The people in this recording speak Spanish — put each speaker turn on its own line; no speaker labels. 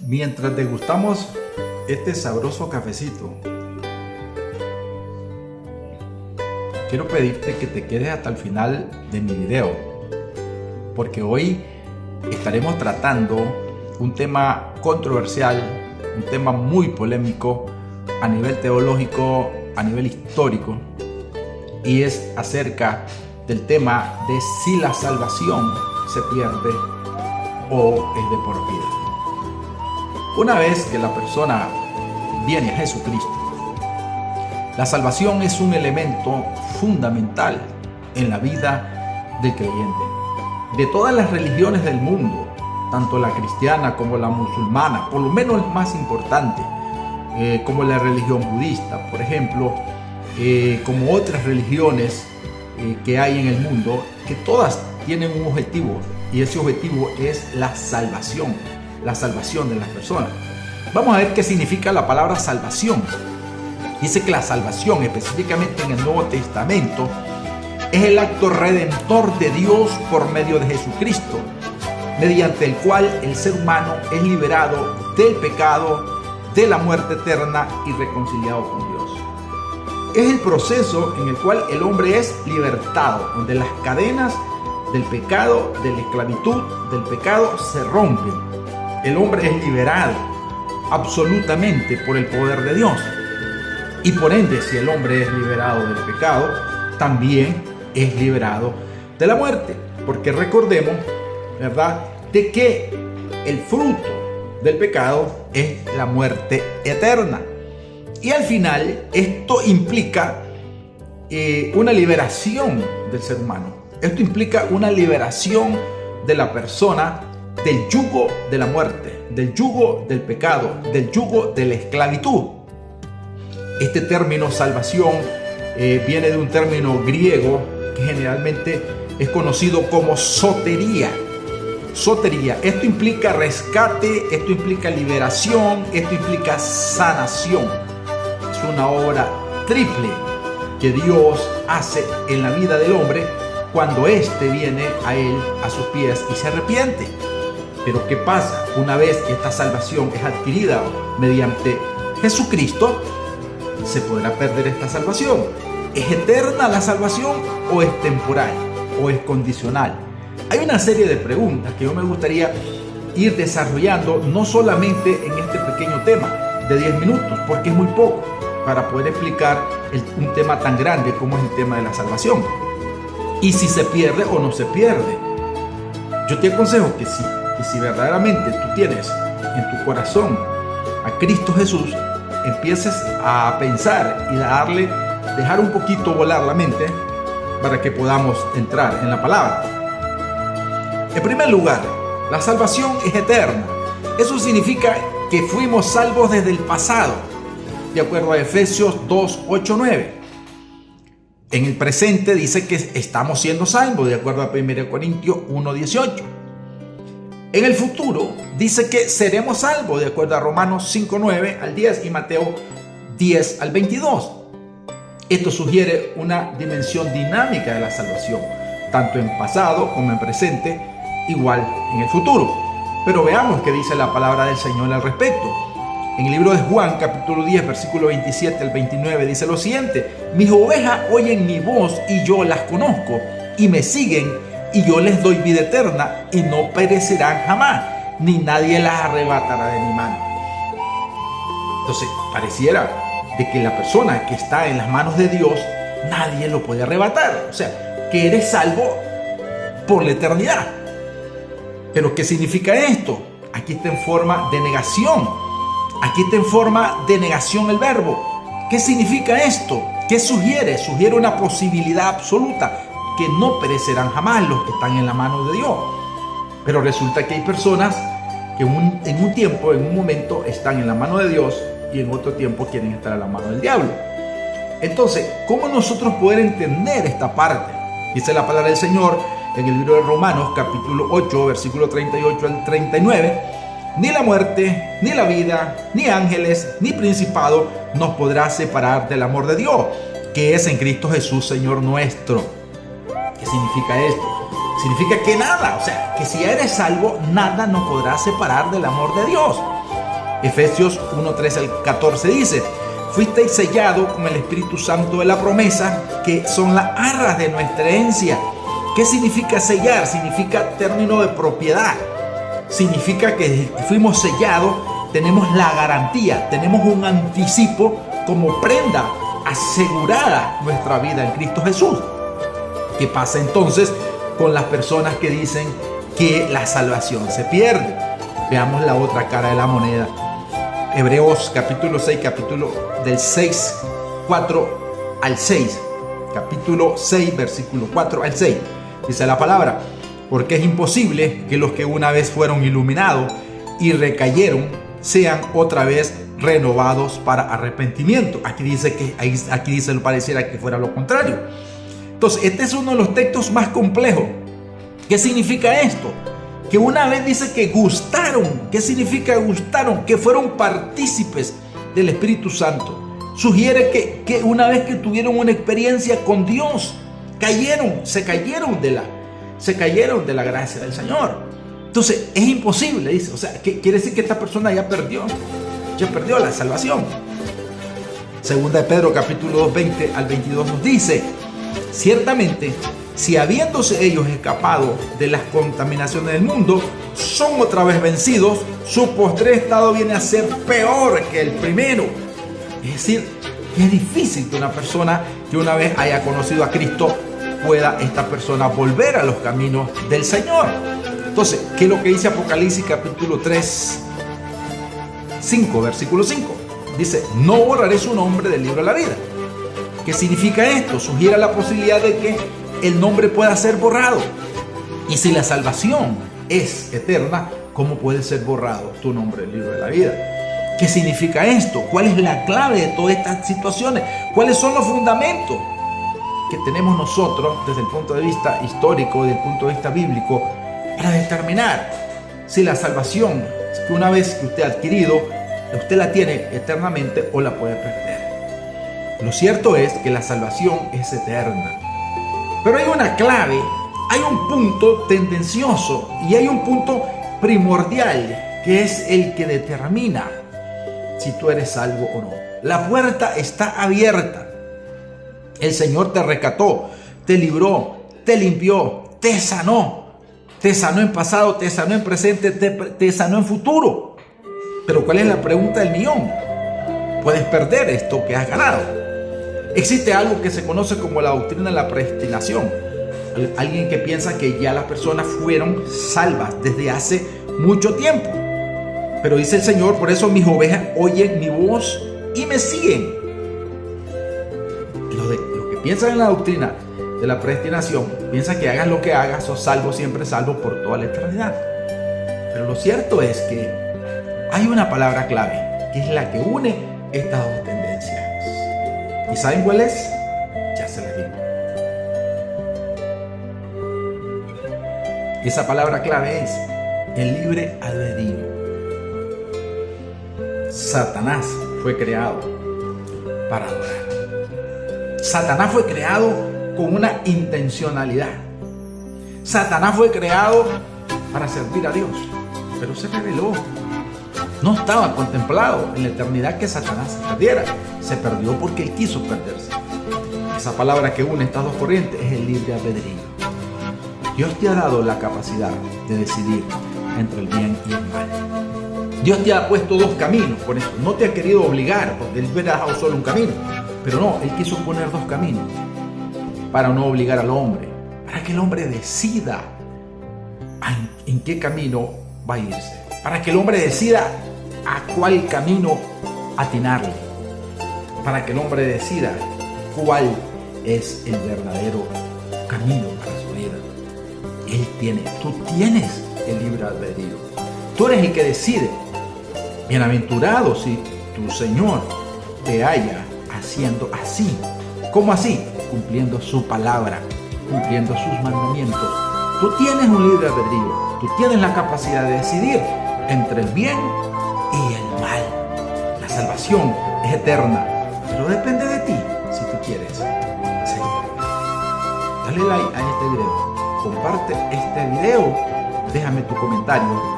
Mientras degustamos este sabroso cafecito, quiero pedirte que te quedes hasta el final de mi video, porque hoy estaremos tratando un tema controversial, un tema muy polémico a nivel teológico, a nivel histórico, y es acerca del tema de si la salvación se pierde o es de por vida. Una vez que la persona viene a Jesucristo, la salvación es un elemento fundamental en la vida del creyente. De todas las religiones del mundo, tanto la cristiana como la musulmana, por lo menos la más importante, como la religión budista, por ejemplo, como otras religiones que hay en el mundo, que todas tienen un objetivo, y ese objetivo es la salvación de las personas. Vamos a ver qué significa la palabra salvación. Dice que la salvación, específicamente en el Nuevo Testamento, es el acto redentor de Dios por medio de Jesucristo, mediante el cual el ser humano es liberado del pecado, de la muerte eterna y reconciliado con Dios. Es el proceso en el cual el hombre es libertado, donde las cadenas del pecado, de la esclavitud, del pecado se rompen. El hombre es liberado absolutamente por el poder de Dios. Y por ende, si el hombre es liberado del pecado, también es liberado de la muerte. Porque recordemos, ¿verdad?, de que el fruto del pecado es la muerte eterna. Y al final, esto implica una liberación del ser humano. Esto implica una liberación de la persona del yugo de la muerte, del yugo del pecado, del yugo de la esclavitud. Este término salvación viene de un término griego que generalmente es conocido como sotería. Sotería. Esto implica rescate, esto implica liberación, esto implica sanación. Es una obra triple que Dios hace en la vida del hombre cuando éste viene a él, a sus pies, y se arrepiente. Pero ¿qué pasa? Una vez que esta salvación es adquirida mediante Jesucristo, ¿se podrá perder esta salvación? ¿Es eterna la salvación o es temporal o es condicional? Hay una serie de preguntas que yo me gustaría ir desarrollando, no solamente en este pequeño tema de 10 minutos, porque es muy poco para poder explicar un tema tan grande como es el tema de la salvación. Y si se pierde o no se pierde. Yo te aconsejo que si verdaderamente tú tienes en tu corazón a Cristo Jesús, empieces a pensar y dejar un poquito volar la mente para que podamos entrar en la palabra. En primer lugar, la salvación es eterna. Eso significa que fuimos salvos desde el pasado, de acuerdo a Efesios 2, 8, 9. En el presente dice que estamos siendo salvos, de acuerdo a 1 Corintios 1, 18. En el futuro dice que seremos salvos, de acuerdo a Romanos 5, 9 al 10 y Mateo 10 al 22. Esto sugiere una dimensión dinámica de la salvación, tanto en pasado como en presente, igual en el futuro. Pero veamos qué dice la palabra del Señor al respecto. En el libro de Juan, capítulo 10, versículo 27 al 29, dice lo siguiente: mis ovejas oyen mi voz y yo las conozco, y me siguen, y yo les doy vida eterna, y no perecerán jamás, ni nadie las arrebatará de mi mano. Entonces, pareciera de que la persona que está en las manos de Dios, nadie lo puede arrebatar. O sea, que eres salvo por la eternidad. Pero ¿qué significa esto? Aquí está en forma de negación. Aquí está en forma de negación el verbo. ¿Qué significa esto? ¿Qué sugiere? Sugiere una posibilidad absoluta, que no perecerán jamás los que están en la mano de Dios. Pero resulta que hay personas que en un tiempo, en un momento, están en la mano de Dios y en otro tiempo quieren estar en la mano del diablo. Entonces, ¿cómo nosotros poder entender esta parte? Dice la palabra del Señor en el libro de Romanos, capítulo 8, versículo 38 al 39. Ni la muerte, ni la vida, ni ángeles, ni principado nos podrá separar del amor de Dios, que es en Cristo Jesús, Señor nuestro. ¿Qué significa esto? Significa que nada, o sea, que si eres salvo, nada nos podrá separar del amor de Dios. Efesios 1:13 al 14 dice: fuisteis sellados con el Espíritu Santo de la promesa, que son las arras de nuestra herencia. ¿Qué significa sellar? Significa término de propiedad. Significa que fuimos sellados, tenemos la garantía, tenemos un anticipo como prenda asegurada nuestra vida en Cristo Jesús. ¿Qué pasa entonces con las personas que dicen que la salvación se pierde? Veamos la otra cara de la moneda. Hebreos capítulo 6, capítulo del 6, 4 al 6. Capítulo 6, versículo 4 al 6. Dice la palabra: porque es imposible que los que una vez fueron iluminados y recayeron sean otra vez renovados para arrepentimiento. Aquí dice pareciera que fuera lo contrario. Entonces, este es uno de los textos más complejos. ¿Qué significa esto? Que una vez dice que gustaron. ¿Qué significa gustaron? Que fueron partícipes del Espíritu Santo. Sugiere que una vez que tuvieron una experiencia con Dios, se cayeron de la gracia del Señor. Entonces es imposible, dice. O sea, quiere decir que esta persona ya perdió la salvación. Segunda de Pedro capítulo 2, 20 al 22 nos dice: ciertamente, si habiéndose ellos escapado de las contaminaciones del mundo, son otra vez vencidos, su postrer estado viene a ser peor que el primero. Es decir, es difícil que una persona que una vez haya conocido a Cristo pueda esta persona volver a los caminos del Señor. Entonces, ¿qué es lo que dice Apocalipsis capítulo 3, 5, versículo 5? Dice: no borraré su nombre del libro de la vida. ¿Qué significa esto? Sugiere la posibilidad de que el nombre pueda ser borrado. Y si la salvación es eterna, ¿cómo puede ser borrado tu nombre del libro de la vida? ¿Qué significa esto? ¿Cuál es la clave de todas estas situaciones? ¿Cuáles son los fundamentos que tenemos nosotros desde el punto de vista histórico, desde el punto de vista bíblico, para determinar si la salvación, que una vez que usted ha adquirido, usted la tiene eternamente o la puede perder? Lo cierto es que la salvación es eterna. Pero hay una clave, hay un punto tendencioso y hay un punto primordial que es el que determina si tú eres salvo o no. La puerta está abierta. El Señor te rescató, te libró, te limpió, te sanó. Te sanó en pasado, te sanó en presente, te sanó en futuro. Pero ¿cuál es la pregunta del millón? Puedes perder esto que has ganado. Existe algo que se conoce como la doctrina de la predestinación. Alguien que piensa que ya las personas fueron salvas desde hace mucho tiempo. Pero dice el Señor: por eso mis ovejas oyen mi voz y me siguen. Los que piensan en la doctrina de la predestinación piensan que hagas lo que hagas, sos salvo, siempre salvo por toda la eternidad. Pero lo cierto es que hay una palabra clave que es la que une estas dos tendencias. ¿Y saben cuál es? Ya se les digo. Esa palabra clave es el libre albedrío. Satanás fue creado para adorar. Satanás fue creado con una intencionalidad. Satanás fue creado para servir a Dios, pero se rebeló. No estaba contemplado en la eternidad que Satanás se perdiera. Se perdió porque él quiso perderse. Esa palabra que une estas dos corrientes es el libre albedrío. Dios te ha dado la capacidad de decidir entre el bien y el mal. Dios te ha puesto dos caminos, por eso no te ha querido obligar, porque Él hubiera dejado solo un camino. Pero no, Él quiso poner dos caminos para no obligar al hombre, para que el hombre decida en qué camino va a irse, para que el hombre decida a cuál camino atinarle, para que el hombre decida cuál es el verdadero camino para su vida. Tú tienes el libre albedrío. Tú eres el que decide. Bienaventurado si tu Señor te halla haciendo así. ¿Cómo así? Cumpliendo su palabra, cumpliendo sus mandamientos. Tú tienes un libre albedrío. Tú tienes la capacidad de decidir entre el bien y el mal. La salvación es eterna, pero depende de ti si tú quieres seguir. Dale like a este video, comparte este video, déjame tu comentario